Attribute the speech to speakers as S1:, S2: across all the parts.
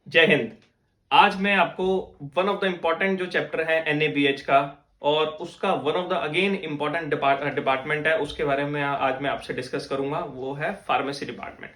S1: जय हिंद। आज मैं आपको वन ऑफ द इम्पॉर्टेंट जो चैप्टर है एनएबीएच का और उसका one of the again important department है उसके बारे में आज मैं आपसे डिस्कस करूंगा। वो है फार्मेसी डिपार्टमेंट।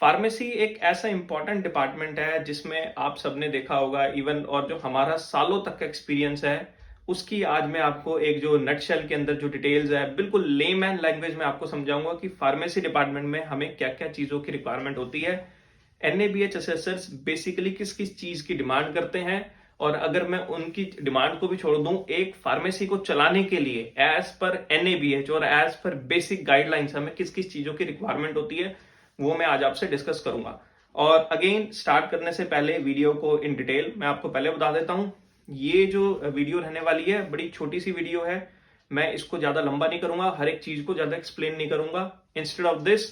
S1: फार्मेसी एक ऐसा इंपॉर्टेंट डिपार्टमेंट है जिसमें आप सबने देखा होगा इवन, और जो हमारा सालों तक का एक्सपीरियंस है उसकी आज मैं आपको एक जो नटशेल के अंदर जो डिटेल्स है बिल्कुल लेमैन लैंग्वेज में आपको समझाऊंगा कि फार्मेसी डिपार्टमेंट में हमें क्या क्या चीजों की रिक्वायरमेंट होती है। एनएबीएच असेसर्स बेसिकली किस किस चीज की डिमांड करते हैं, और अगर मैं उनकी डिमांड को भी छोड़ दूं, एक फार्मेसी को चलाने के लिए एज पर एनएबीएच और एज पर बेसिक गाइडलाइंस हमें किस किस चीजों की रिक्वायरमेंट होती है वो मैं आज आपसे डिस्कस करूंगा। और अगेन स्टार्ट करने से पहले वीडियो को इन डिटेल मैं आपको पहले बता देता हूं, ये जो वीडियो रहने वाली है बड़ी छोटी सी वीडियो है। मैं इसको ज्यादा लंबा नहीं करूंगा, हर एक चीज को ज्यादा एक्सप्लेन नहीं करूंगा। इंस्टेड ऑफ दिस,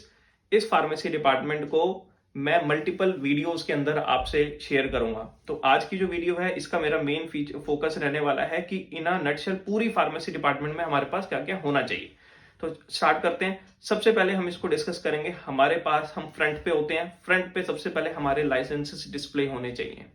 S1: इस फार्मेसी डिपार्टमेंट को मैं मल्टीपल वीडियोस के अंदर आपसे शेयर करूंगा। तो आज की जो वीडियो है इसका मेरा मेन फोकस रहने वाला है कि इन अ नटशेल पूरी फार्मेसी डिपार्टमेंट में हमारे पास क्या क्या होना चाहिए। तो स्टार्ट करते हैं। सबसे पहले हम इसको डिस्कस करेंगे। हमारे पास हम फ्रंट पे होते हैं, फ्रंट पे सबसे पहले हमारे लाइसेंसेस डिस्प्ले होने चाहिए।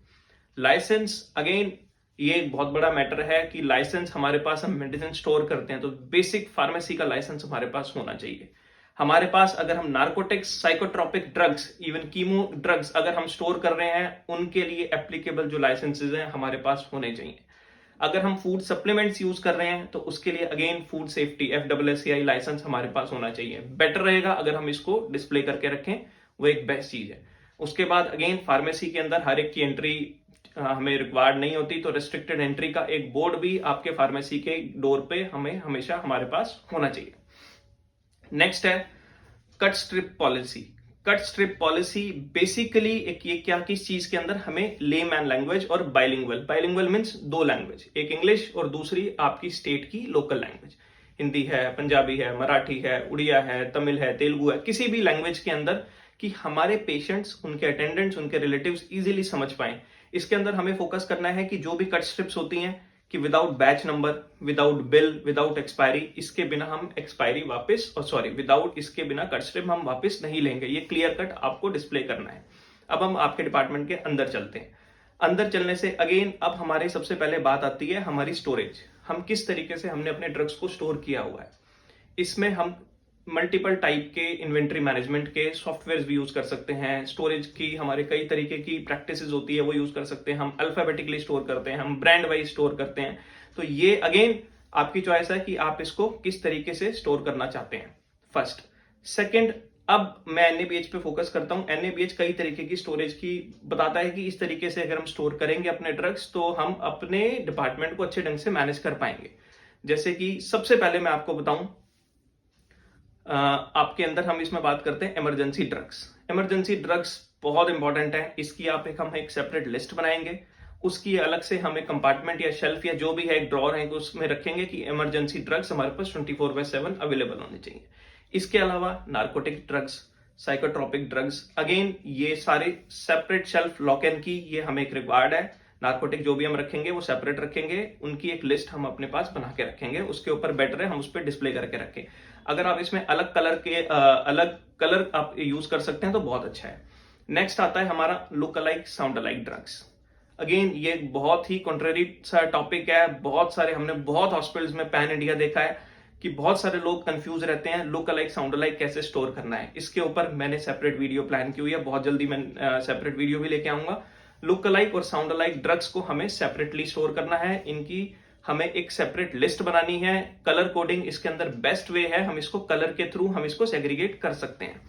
S1: लाइसेंस अगेन ये एक बहुत बड़ा मैटर है कि लाइसेंस हमारे पास, हम मेडिसिन स्टोर करते हैं तो बेसिक फार्मेसी का लाइसेंस हमारे पास होना चाहिए। हमारे पास अगर हम narcotics, psychotropic drugs, even chemo drugs अगर हम स्टोर कर रहे हैं उनके लिए एप्लीकेबल जो लाइसेंसेज हैं हमारे पास होने चाहिए। अगर हम फूड सप्लीमेंट्स यूज कर रहे हैं तो उसके लिए again food safety FSSAI licence हमारे पास होना चाहिए। बेटर रहेगा अगर हम इसको डिस्प्ले करके रखें, वो एक बेस्ट चीज है। उसके बाद अगेन फार्मेसी के अंदर हर एक की एंट्री हमें रिक्वायर्ड नहीं होती, तो रिस्ट्रिक्टेड एंट्री का एक बोर्ड भी आपके फार्मेसी के डोर पे हमें हमेशा हमारे पास होना चाहिए। नेक्स्ट है cut strip policy. Cut strip policy basically एक ये क्या किस चीज के अंदर हमें लेमैन लैंग्वेज और बाइलिंगुअल, बाइलिंगुअल मीन्स दो लैंग्वेज, एक इंग्लिश और दूसरी आपकी स्टेट की लोकल लैंग्वेज। हिंदी है, पंजाबी है, मराठी है, उड़िया है, तमिल है, तेलुगु है, किसी भी लैंग्वेज के अंदर कि हमारे पेशेंट्स, उनके अटेंडेंट्स, उनके रिलेटिव्स इजीली समझ पाए। इसके अंदर हमें फोकस करना है कि जो भी कट स्ट्रिप्स होती हैं कि without batch number, without bill, without expiry, इसके बिना हम एक्सपायरी वापस, और सॉरी विदाउट इसके बिना कट स्ट्रिप हम वापस नहीं लेंगे। ये क्लियर कट आपको डिस्प्ले करना है। अब हम आपके डिपार्टमेंट के अंदर चलते हैं। अंदर चलने से अगेन अब हमारी सबसे पहले बात आती है हमारी स्टोरेज। हम किस तरीके से हमने अपने ड्रग्स को स्टोर किया हुआ है। इसमें हम मल्टीपल टाइप के इन्वेंट्री मैनेजमेंट के सॉफ्टवेयर भी यूज कर सकते हैं। स्टोरेज की हमारे कई तरीके की प्रैक्टिसेस होती है, वो यूज कर सकते हैं। हम अल्फाबेटिकली स्टोर करते हैं, हम ब्रांड वाइज स्टोर करते हैं। तो ये अगेन आपकी चॉइस है कि आप इसको किस तरीके से स्टोर करना चाहते हैं। फर्स्ट। सेकंड, अब मैं एनएबीएच पे फोकस करता हूं। एनएबीएच कई तरीके की स्टोरेज की बताता है कि इस तरीके से अगर हम स्टोर करेंगे अपने ड्रग्स तो हम अपने डिपार्टमेंट को अच्छे ढंग से मैनेज कर पाएंगे। जैसे कि सबसे पहले मैं आपको बताऊं, आपके अंदर हम इसमें बात करते हैं इमरजेंसी ड्रग्स। इमरजेंसी ड्रग्स बहुत इंपॉर्टेंट है। इसकी हम एक सेपरेट लिस्ट बनाएंगे, उसकी अलग से हम एक कंपार्टमेंट या शेल्फ या जो भी है एक ड्रॉर है उसमें रखेंगे कि इमरजेंसी ड्रग्स हमारे पास 24/7 अवेलेबल होने चाहिए। इसके अलावा narcotic drugs, psychotropic drugs, again ये सारे सेपरेट शेल्फ लॉक इन की ये हमें एक रिक्वायर्ड है। नार्कोटिक जो भी हम रखेंगे वो सेपरेट रखेंगे, उनकी एक लिस्ट हम अपने पास बना के रखेंगे। उसके ऊपर बेटर है हम उस पर डिस्प्ले करके रखें। अगर आप इसमें अलग कलर के अलग कलर आप यूज कर सकते हैं तो बहुत अच्छा है। नेक्स्ट आता है हमारा look alike sound alike drugs. Again ये एक बहुत ही कॉन्ट्रेरी सा टॉपिक है। बहुत सारे हमने बहुत हॉस्पिटल्स में पैन इंडिया देखा है कि बहुत सारे लोग कंफ्यूज रहते हैं लुक अलाइक साउंड अलाइक कैसे स्टोर करना है। इसके ऊपर मैंने सेपरेट वीडियो प्लान की हुई है, बहुत जल्दी मैं सेपरेट वीडियो भी लेके आऊंगा। लुक अलाइक और साउंड अलाइक ड्रग्स को हमें सेपरेटली स्टोर करना है, इनकी हमें एक सेपरेट लिस्ट बनानी है। कलर कोडिंग इसके अंदर बेस्ट वे है, हम इसको कलर के थ्रू हम इसको सेग्रीगेट कर सकते हैं।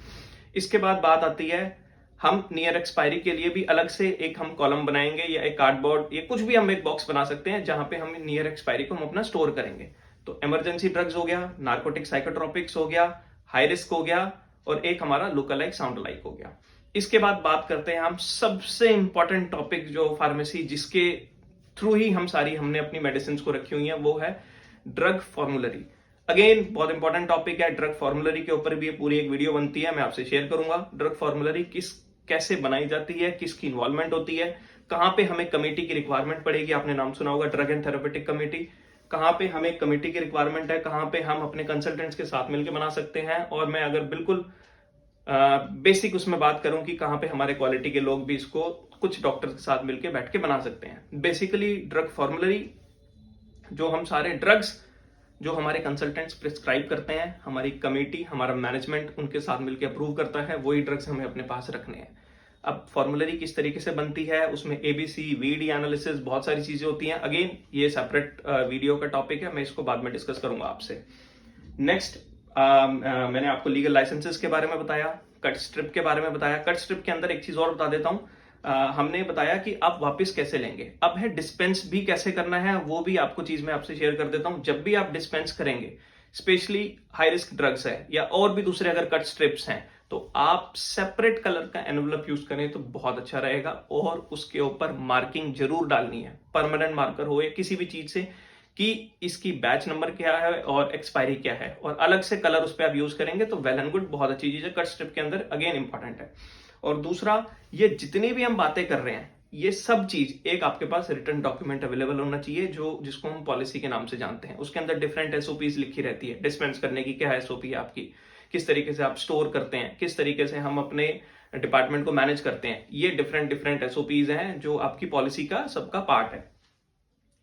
S1: इसके बाद बात आती है हम नियर एक्सपायरी के लिए भी अलग से एक हम कॉलम बनाएंगे या एक कार्डबोर्ड या कुछ भी हम एक बॉक्स बना सकते हैं जहां पे हम नियर एक्सपायरी को हम अपना स्टोर करेंगे। तो इमरजेंसी ड्रग्स हो गया, नार्कोटिक साइकोट्रोपिक्स हो गया, हाई रिस्क हो गया, और एक हमारा लुक अलाइक साउंड अलाइक हो गया। इसके बाद बात करते हैं हम सबसे इंपॉर्टेंट टॉपिक जो फार्मेसी जिसके थ्रू ही हम सारी हमने अपनी मेडिसिन को रखी हुई है, वो है ड्रग फॉर्मुलरी। अगेन बहुत इंपॉर्टेंट टॉपिक है। ड्रग फॉर्मुलरी के ऊपर भी पूरी एक वीडियो बनती है, मैं आपसे शेयर करूंगा। ड्रग फॉर्मुलरी कैसे बनाई जाती है, किसकी इन्वॉल्वमेंट होती है, कहां पे हमें कमेटी की रिक्वायरमेंट पड़ेगी। आपने नाम सुना होगा ड्रग एंड थेरेपेटिक कमेटी। कहां पे हमें कमेटी की रिक्वायरमेंट है, कहां पे हम अपने कंसल्टेंट्स के साथ मिलकर बना सकते हैं। और मैं अगर बिल्कुल बेसिक उसमें बात करूं कि कहां पे हमारे क्वालिटी के लोग भी इसको कुछ डॉक्टर के साथ मिलकर बैठ के बना सकते हैं। बेसिकली ड्रग फॉर्मुलरी, जो हम सारे ड्रग्स जो हमारे कंसल्टेंट्स प्रिस्क्राइब करते हैं, हमारी कमेटी, हमारा मैनेजमेंट उनके साथ मिलकर अप्रूव करता है, वही ड्रग्स हमें अपने पास रखने हैं। अब फॉर्मुलरी किस तरीके से बनती है, उसमें एबीसी, वीडी एनालिसिस, बहुत सारी चीजें होती हैं। अगेन ये सेपरेट वीडियो का टॉपिक है, मैं इसको बाद में डिस्कस करूंगा आपसे। नेक्स्ट मैंने आपको लीगल लाइसेंसेस के बारे में बताया, कट स्ट्रिप के बारे में बताया। कट स्ट्रिप के अंदर एक चीज और बता देता हूँ, हमने बताया कि आप वापस कैसे लेंगे। अब है डिस्पेंस भी कैसे करना है, वो भी आपको चीज में आपसे शेयर कर देता हूं। जब भी आप डिस्पेंस करेंगे, स्पेशली हाई रिस्क ड्रग्स है या और भी दूसरे अगर कट स्ट्रिप्स हैं, तो आप सेपरेट कलर का एनवलप यूज करें तो बहुत अच्छा रहेगा। और उसके ऊपर मार्किंग जरूर डालनी है, परमानेंट मार्कर हो या किसी भी चीज से, कि इसकी बैच नंबर क्या है और एक्सपायरी क्या है, और अलग से कलर उस पर आप यूज करेंगे तो वेल एंड गुड, बहुत अच्छी चीज है। कट स्ट्रिप के अंदर अगेन इंपॉर्टेंट है। और दूसरा, ये जितनी भी हम बातें कर रहे हैं, ये सब चीज एक आपके पास रिटर्न डॉक्यूमेंट अवेलेबल होना चाहिए, जिसको हम पॉलिसी के नाम से जानते हैं। उसके अंदर डिफरेंट एसओपीज लिखी रहती है, डिस्पेंस करने की क्या एसओपी है आपकी, किस तरीके से आप स्टोर करते हैं, किस तरीके से हम अपने डिपार्टमेंट को मैनेज करते हैं। ये डिफरेंट एसओपीज हैं जो आपकी पॉलिसी का सबका पार्ट है।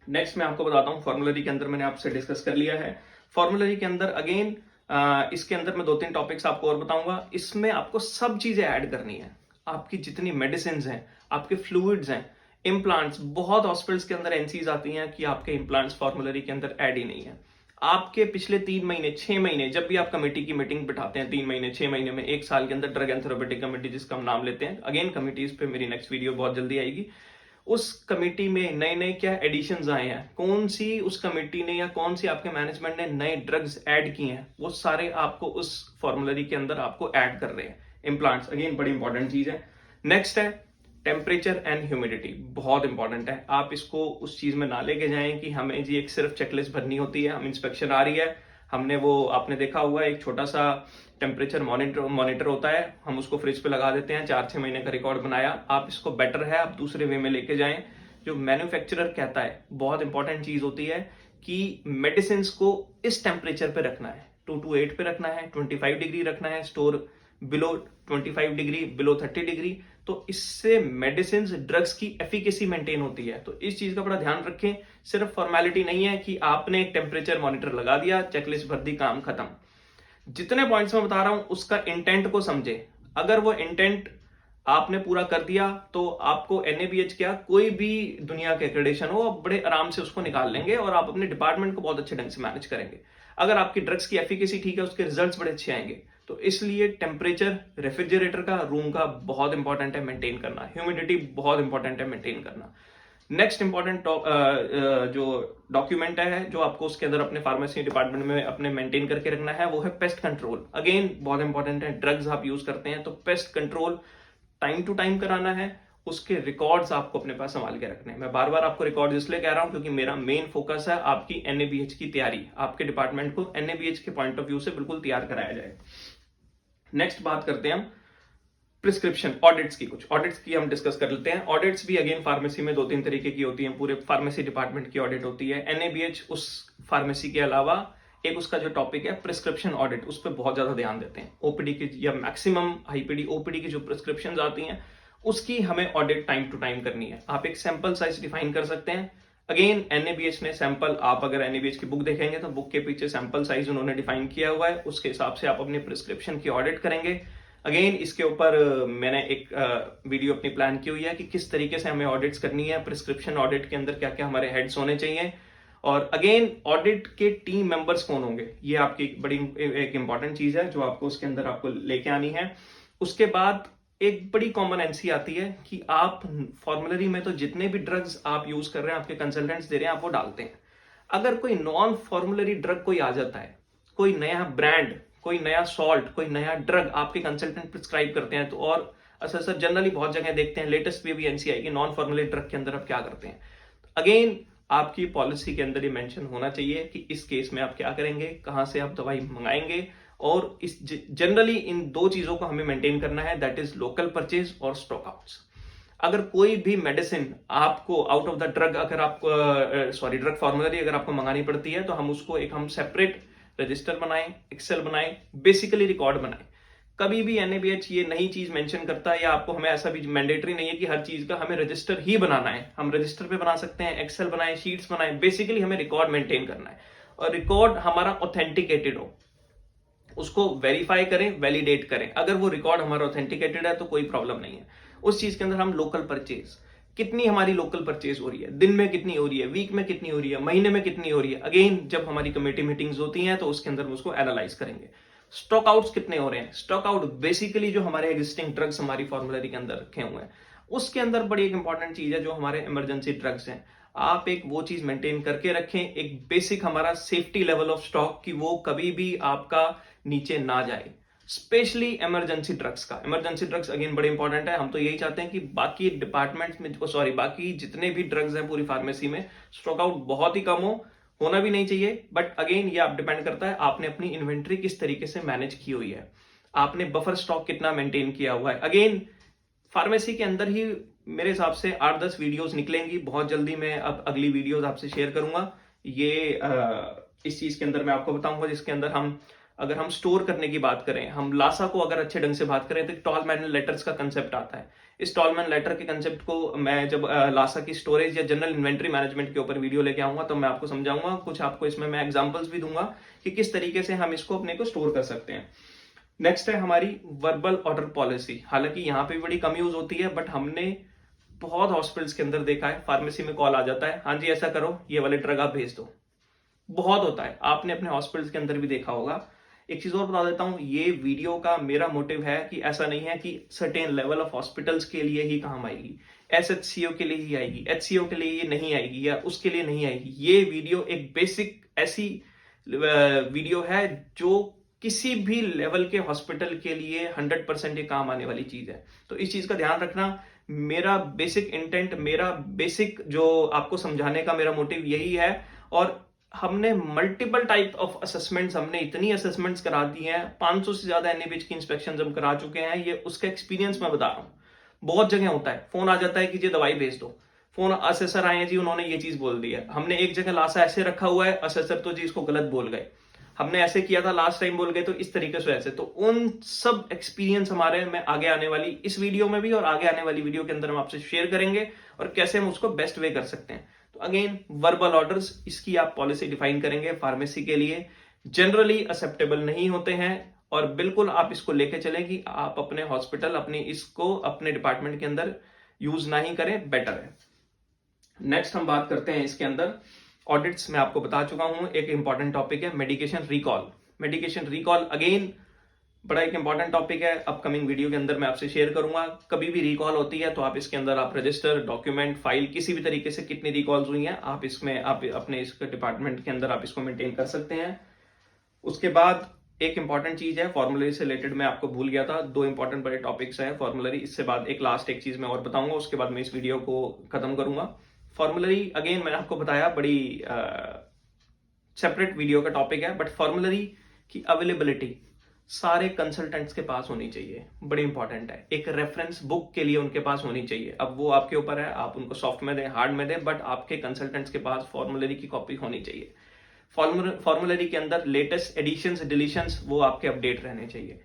S1: नेक्स्ट मैं आपको बताता हूँ, फॉर्मुलरी के अंदर मैंने आपसे डिस्कस कर लिया है। फॉर्मुलरी के अंदर अगेन इसके अंदर मैं 2-3 टॉपिक्स आपको और बताऊंगा। इसमें आपको सब चीजें ऐड करनी है, आपकी जितनी मेडिसिन हैं, आपके फ्लूइड्स हैं, इम्प्लांट्स। बहुत हॉस्पिटल्स के अंदर एनसीज आती हैं कि आपके इम्प्लांट्स फॉर्मुलरी के अंदर ऐड ही नहीं है। आपके पिछले 3 महीने, 6 महीने, जब भी आप कमेटी की मीटिंग बिठाते हैं, 3 महीने, 6 महीने में, 1 साल के अंदर, ड्रग एंड थेरेप्यूटिक कमेटी जिसका हम नाम लेते हैं, अगेन कमिटीज पे मेरी नेक्स्ट वीडियो बहुत जल्दी आएगी। उस कमेटी में नए नए क्या एडिशंस आए हैं, कौन सी उस कमेटी ने या कौन सी आपके मैनेजमेंट ने नए ड्रग्स ऐड किए हैं, वो सारे आपको उस फॉर्मुलरी के अंदर आपको ऐड कर रहे हैं। इम्प्लांट्स अगेन बड़ी इंपॉर्टेंट चीज है। नेक्स्ट है टेम्परेचर एंड ह्यूमिडिटी, बहुत इंपॉर्टेंट है। आप इसको उस चीज में ना लेके जाएं कि हमें जी एक सिर्फ चेकलिस्ट भरनी होती है, हम इंस्पेक्शन आ रही है, हमने वो, आपने देखा हुआ एक छोटा सा टेम्परेचर मॉनिटर होता है, हम उसको फ्रिज पे लगा देते हैं, 4-6 महीने का रिकॉर्ड बनाया। आप इसको बेटर है आप दूसरे वे में लेके जाएं, जो मैन्युफैक्चरर कहता है। बहुत इंपॉर्टेंट चीज होती है कि मेडिसिन को इस टेम्परेचर पे रखना है, 2 to 8 पे रखना है, 25 डिग्री रखना है, store below 25 degree, below 30 degree. तो इससे मेडिसिन, ड्रग्स की एफिकेसी मेंटेन होती है। तो इस चीज का बड़ा ध्यान रखें। सिर्फ फॉर्मेलिटी नहीं है कि आपने एक टेम्परेचर मॉनिटर लगा दिया, चेकलिस्ट भर दी, काम खत्म। जितने पॉइंट्स मैं बता रहा हूं उसका इंटेंट को समझे। अगर वो इंटेंट आपने पूरा कर दिया तो आपको एनएबीएच क्या, कोई भी दुनिया के एक्रेडिटेशन हो, आप बड़े आराम से उसको निकाल लेंगे और आप अपने डिपार्टमेंट को बहुत अच्छे ढंग से मैनेज करेंगे। अगर आपकी ड्रग्स की एफिकेसी ठीक है, उसके रिजल्ट्स बड़े अच्छे आएंगे। तो इसलिए टेम्परेचर रेफ्रिजरेटर का, रूम का बहुत इंपॉर्टेंट है मेंटेन करना, ह्यूमिडिटी बहुत इंपॉर्टेंट है मेंटेन करना। नेक्स्ट इंपॉर्टेंट जो डॉक्यूमेंट है जो आपको उसके अंदर अपने फार्मेसी डिपार्टमेंट में अपने मेंटेन करके रखना है, वो है पेस्ट कंट्रोल। अगेन बहुत इंपॉर्टेंट है, ड्रग्स आप यूज करते हैं तो pest control time to time कराना है, उसके रिकॉर्ड्स आपको अपने पास संभाल के रखने हैं। मैं बार बार आपको रिकॉर्ड इसलिए कह रहा हूं क्योंकि मेरा मेन फोकस है आपकी एनएबीएच की तैयारी, आपके डिपार्टमेंट को एनएबीएच के पॉइंट ऑफ व्यू से बिल्कुल तैयार कराया जाए। नेक्स्ट बात करते हैं हम प्रिस्क्रिप्शन ऑडिट्स की। कुछ ऑडिट्स की हम डिस्कस कर लेते हैं। ऑडिट्स भी अगेन फार्मेसी में 2-3 तरीके की होती हैं, पूरे फार्मेसी डिपार्टमेंट की ऑडिट होती है। एनएबीएच उस फार्मेसी के अलावा एक उसका जो टॉपिक है प्रिस्क्रिप्शन ऑडिट, उस पर बहुत ज्यादा ध्यान देते हैं। ओपीडी की या मैक्सिमम आईपीडी ओपीडी की जो प्रिस्क्रिप्शन आती हैं उसकी हमें ऑडिट टाइम टू टाइम करनी है। आप एक सैंपल साइज डिफाइन कर सकते हैं। अगेन एनएबीएच ने सैंपल, आप अगर एनएबीएच की बुक देखेंगे तो बुक के पीछे सैंपल साइज उन्होंने डिफाइन किया हुआ है, उसके हिसाब से आप अपनी प्रिस्क्रिप्शन की ऑडिट करेंगे। अगेन इसके ऊपर मैंने एक वीडियो अपनी प्लान की हुई है कि किस तरीके से हमें ऑडिट्स करनी है, प्रिस्क्रिप्शन ऑडिट के अंदर क्या क्या हमारे हेड्स होने चाहिए, और अगेन ऑडिट के टीम मेंबर्स कौन होंगे, ये आपकी बड़ी एक इंपॉर्टेंट चीज है जो आपको उसके अंदर आपको लेके आनी है। उसके बाद एक बड़ी कॉमन एनसी आती है कि आप फॉर्मुलरी में तो जितने भी ड्रग्स आप यूज कर रहे हैं, आपके कंसल्टेंट्स दे रहे हैं, आप वो डालते हैं। अगर कोई नॉन फॉर्मुलरी ड्रग कोई आ जाता है, कोई नया ब्रांड, कोई नया सॉल्ट, कोई नया ड्रग आपके कंसल्टेंट प्रिस्क्राइब करते हैं, तो और सर जनरली बहुत जगह देखते हैं, लेटेस्ट भी एनसी आएगी, नॉन फॉर्मुलरी ड्रग के अंदर आप क्या करते हैं। अगेन आपकी पॉलिसी के अंदर ये मेंशन होना चाहिए कि इस केस में आप क्या करेंगे, कहां से आप दवाई मंगाएंगे, और इस जनरली इन 2 चीजों को हमें मेंटेन करना है, दैट इज लोकल परचेज और स्टॉक आउट्स। अगर कोई भी मेडिसिन आपको आउट ऑफ द ड्रग, अगर आपको ड्रग फॉर्मुलरी अगर आपको मंगानी पड़ती है, तो हम उसको हम सेपरेट रजिस्टर बनाएं, एक्सेल बनाएं, बेसिकली रिकॉर्ड बनाएं कभी भी NABH ये नई चीज मेंशन करता है, या आपको हमें ऐसा भी मैंडेटरी नहीं है कि हर चीज का हमें रजिस्टर ही बनाना है। हम रजिस्टर पे बना सकते हैं, एक्सेल बनाए, शीट्स बनाए, बेसिकली हमें रिकॉर्ड मेंटेन करना है और रिकॉर्ड हमारा ऑथेंटिकेटेड हो, उसको वेरीफाई करें, वैलिडेट करें। अगर वो रिकॉर्ड हमारा ऑथेंटिकेटेड है तो कोई प्रॉब्लम नहीं है। उस चीज के अंदर हम लोकल परचेज, कितनी हमारी लोकल परचेज हो रही है, दिन में कितनी हो रही है, वीक में कितनी हो रही है, महीने में कितनी हो रही है, अगेन जब हमारी कमेटी मीटिंग्स होती हैं तो उसके अंदर हम उसको एनालाइज करेंगे। स्टॉक आउट्स कितने हो रहे हैं। स्टॉक आउट बेसिकली जो हमारे एग्जिस्टिंग ड्रग्स हमारी फॉर्मुलरी के अंदर रखे हुए हैं, उसके अंदर बड़ी एक इंपॉर्टेंट चीज है जो हमारे इमरजेंसी ड्रग्स हैं। आप एक वो चीज मेंटेन करके रखें, एक बेसिक हमारा सेफ्टी लेवल ऑफ स्टॉक, कि वो कभी भी आपका नीचे ना जाए, स्पेशली इमरजेंसी ड्रग्स का। इमरजेंसी ड्रग्स अगेन बड़े इंपॉर्टेंट है। हम तो यही चाहते हैं कि बाकी डिपार्टमेंट्स में, बाकी जितने भी ड्रग्स हैं पूरी फार्मेसी में, स्टॉक आउट बहुत ही कम हो, होना भी नहीं चाहिए। बट अगेन ये आप डिपेंड करता है आपने अपनी इन्वेंट्री किस तरीके से मैनेज की हुई है, आपने बफर स्टॉक कितना मेंटेन किया हुआ है। अगेन फार्मेसी के अंदर ही मेरे हिसाब से 8-10 वीडियोस निकलेंगी बहुत जल्दी। मैं अब अगली वीडियोस आपसे शेयर करूंगा। ये इस चीज के अंदर मैं आपको बताऊंगा, जिसके अंदर अगर हम स्टोर करने की बात करें, हम लासा को अगर अच्छे ढंग से बात करें तो टॉलमैन लेटर्स का कंसेप्ट आता है। इस टॉलमैन लेटर के कंसेप्ट को मैं जब लासा की स्टोरेज या जनरल इन्वेंट्री मैनेजमेंट के ऊपर वीडियो लेके आऊंगा तो मैं आपको समझाऊंगा, कुछ आपको इसमें मैं एग्जांपल्स भी दूंगा कि किस तरीके से हम इसको अपने को स्टोर कर सकते हैं। नेक्स्ट है हमारी वर्बल ऑर्डर पॉलिसी। हालांकि यहाँ पे भी बड़ी कम यूज होती है, बट हमने बहुत हॉस्पिटल्स के अंदर देखा है, फार्मेसी में कॉल आ जाता है, हाँ जी ऐसा करो, ये वाले ड्रग आप भेज दो। बहुत होता है, आपने अपने हॉस्पिटल्स के अंदर भी देखा होगा। एक चीज और बता देता हूं, ये वीडियो का मेरा मोटिव है कि ऐसा नहीं है कि सर्टेन लेवल ऑफ हॉस्पिटल्स के लिए ही काम आएगी, SHCO के लिए ही आएगी, HCO के लिए ये नहीं आएगी, या उसके लिए नहीं आएगी। ये वीडियो एक बेसिक ऐसी वीडियो है जो किसी भी लेवल के हॉस्पिटल के लिए 100% ये काम आने वाली चीज है। तो इस चीज का ध्यान रखना। मेरा बेसिक इंटेंट, मेरा बेसिक जो आपको समझाने का मेरा मोटिव यही है। और हमने मल्टीपल टाइप ऑफ असेसमेंट्स, हमने इतनी असेसमेंट्स करा दी हैं, 500 से ज्यादा NABH की इंस्पेक्शन हम करा चुके हैं। ये उसका एक्सपीरियंस मैं बता रहा हूं। बहुत जगह होता है, फोन आ जाता है कि जी दवाई भेज दो, फोन असेसर आए हैं जी, उन्होंने ये चीज बोल दी है, हमने एक जगह लासा ऐसे रखा हुआ है, असेसर तो जी इसको गलत बोल गए, हमने ऐसे किया था लास्ट टाइम बोल गए, तो इस तरीके से ऐसे। तो उन सब एक्सपीरियंस हमारे में आगे आने वाली इस वीडियो में भी और आगे आने वाली वीडियो के अंदर हम आपसे शेयर करेंगे, और कैसे हम उसको बेस्ट वे कर सकते हैं। तो अगेन वर्बल ऑर्डर्स, इसकी आप पॉलिसी डिफाइन करेंगे फार्मेसी के लिए, जनरली एक्सेप्टेबल नहीं होते हैं, और बिल्कुल आप इसको लेके चलें कि आप अपने हॉस्पिटल, अपने इसको अपने डिपार्टमेंट के अंदर यूज ना ही करें, बेटर है। नेक्स्ट हम बात करते हैं इसके अंदर ऑडिट्स। मैं आपको बता चुका हूं, एक इंपॉर्टेंट टॉपिक है medication recall. Medication recall again बड़ा एक इंपॉर्टेंट टॉपिक है, अपकमिंग वीडियो के अंदर मैं आपसे शेयर करूंगा। कभी भी रिकॉल होती है तो आप इसके अंदर आप रजिस्टर, डॉक्यूमेंट, फाइल, किसी भी तरीके से कितनी रिकॉल्स हुई हैं आप इसमें, आप अपने इस डिपार्टमेंट के अंदर आप इसको मेंटेन कर सकते हैं। उसके बाद एक इंपॉर्टेंट चीज है फॉर्मुलरी से रिलेटेड, मैं आपको भूल गया था, 2 इंपॉर्टेंट बड़े टॉपिक्स हैं फॉर्मुलरी। इससे बाद एक लास्ट एक चीज मैं और बताऊंगा, उसके बाद मैं इस वीडियो को खत्म करूंगा। फॉर्मुलरी अगेन मैंने आपको बताया बड़ी सेपरेट वीडियो का टॉपिक है, बट फॉर्मुलरी की अवेलेबिलिटी सारे कंसल्टेंट्स के पास होनी चाहिए, बड़ी इंपॉर्टेंट है। एक रेफरेंस बुक के लिए उनके पास होनी चाहिए। अब वो आपके ऊपर है, आप उनको सॉफ्ट में दें, हार्ड में दें, बट आपके कंसल्टेंट्स के पास फॉर्मुलरी की कॉपी होनी चाहिए। फॉर्मुलरी के अंदर लेटेस्ट एडिशंस, डिलीशंस वो आपके अपडेट रहने चाहिए।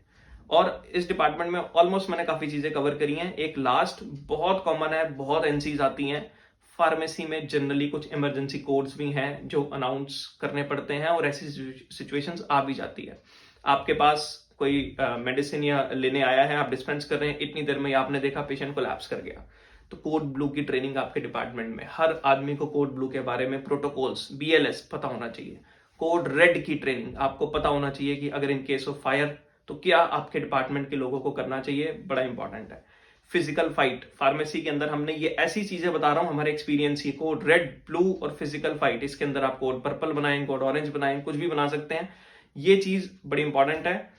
S1: और इस डिपार्टमेंट में ऑलमोस्ट मैंने काफी चीजें कवर करी हैं। एक लास्ट बहुत कॉमन है, बहुत एनसीज आती हैं फार्मेसी में, जनरली कुछ इमरजेंसी कोड्स भी हैं जो अनाउंस करने पड़ते हैं, और ऐसी सिचुएशंस आ भी जाती है। आपके पास कोई मेडिसिन या लेने आया है, आप डिस्पेंस कर रहे हैं, इतनी देर में आपने देखा पेशेंट कोलैप्स कर गया, तो कोड ब्लू की ट्रेनिंग आपके डिपार्टमेंट में, हर आदमी को कोड ब्लू के बारे में प्रोटोकॉल्स, BLS पता होना चाहिए। कोड रेड की ट्रेनिंग आपको पता होना चाहिए कि अगर इन केस ऑफ फायर तो क्या आपके डिपार्टमेंट के लोगों को करना चाहिए, बड़ा इंपॉर्टेंट है। फिजिकल फाइट फार्मेसी के अंदर हमने ये ऐसी चीजें बता रहा हूं हमारे एक्सपीरियंस ही, कोड रेड, ब्लू और फिजिकल फाइट, इसके अंदर आप कोड पर्पल बनाएं, कोड ऑरेंज बनाएं, कुछ भी बना सकते हैं, ये चीज बड़ी इंपॉर्टेंट है।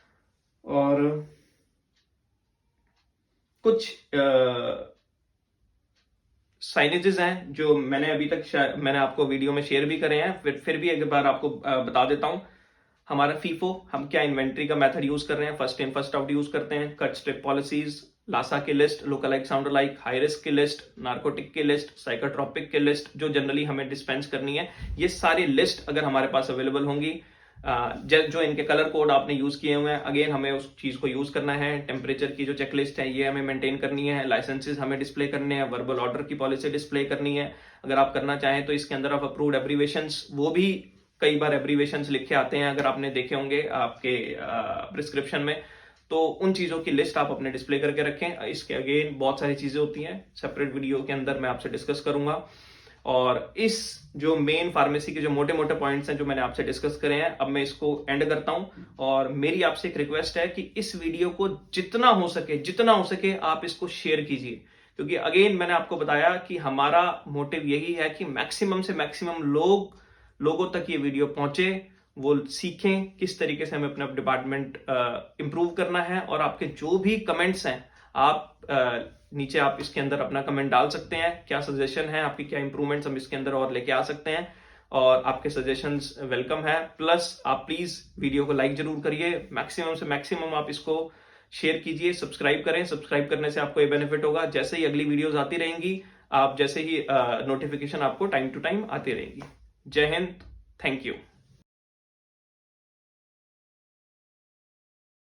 S1: और कुछ साइनेजेस हैं जो मैंने अभी तक मैंने आपको वीडियो में शेयर भी करे हैं, फिर भी एक बार आपको बता देता हूं। हमारा फीफो, हम क्या इन्वेंट्री का मेथड यूज कर रहे हैं, first in first out use करते हैं, कट स्ट्रिप पॉलिसीज, लासा की list, local like साउंडर like, high risk की लिस्ट, नार्कोटिक की लिस्ट, साइकोट्रोपिक की लिस्ट जो जनरली हमें डिस्पेंस करनी है, ये सारी लिस्ट अगर हमारे पास अवेलेबल होंगी, जो इनके कलर कोड आपने यूज किए हुए हैं, अगेन हमें उस चीज को यूज करना है। टेम्परेचर की जो चेकलिस्ट है ये हमें मेंटेन करनी है। लाइसेंसेस हमें डिस्प्ले करने हैं। वर्बल ऑर्डर की पॉलिसी डिस्प्ले करनी है। अगर आप करना चाहें तो इसके अंदर आप अप्रूव्ड एब्रीवेशंस, वो भी कई बार एब्रीवेशंस लिखे आते हैं, अगर आपने देखे होंगे आपके प्रिस्क्रिप्शन में, तो उन चीजों की लिस्ट आप अपने डिस्प्ले करके रखें। इसके अगेन बहुत सारी चीजें होती हैं, सेपरेट वीडियो के अंदर मैं आपसे डिस्कस करूंगा। और इस जो मेन फार्मेसी के जो मोटे मोटे पॉइंट्स हैं जो मैंने आपसे डिस्कस करे हैं, अब मैं इसको एंड करता हूं। और मेरी आपसे एक रिक्वेस्ट है कि इस वीडियो को जितना हो सके आप इसको शेयर कीजिए, क्योंकि अगेन मैंने आपको बताया कि हमारा मोटिव यही है कि मैक्सिमम से मैक्सिमम लोगों तक ये वीडियो पहुंचे, वो सीखें किस तरीके से हमें अपना डिपार्टमेंट इंप्रूव करना है। और आपके जो भी कमेंट्स हैं, आप नीचे आप इसके अंदर अपना कमेंट डाल सकते हैं, क्या सजेशन है आपकी, क्या इंप्रूवमेंट्स हम इसके अंदर और लेके आ सकते हैं। और आपके सजेशंस वेलकम है। प्लस आप प्लीज वीडियो को लाइक जरूर करिए, मैक्सिमम से मैक्सिमम आप इसको शेयर कीजिए, सब्सक्राइब करें। सब्सक्राइब करने से आपको ये बेनिफिट होगा, जैसे ही अगली वीडियोस आती रहेंगी, आप जैसे ही नोटिफिकेशन आपको टाइम टू टाइम आती रहेगी। जय हिंद, थैंक यू।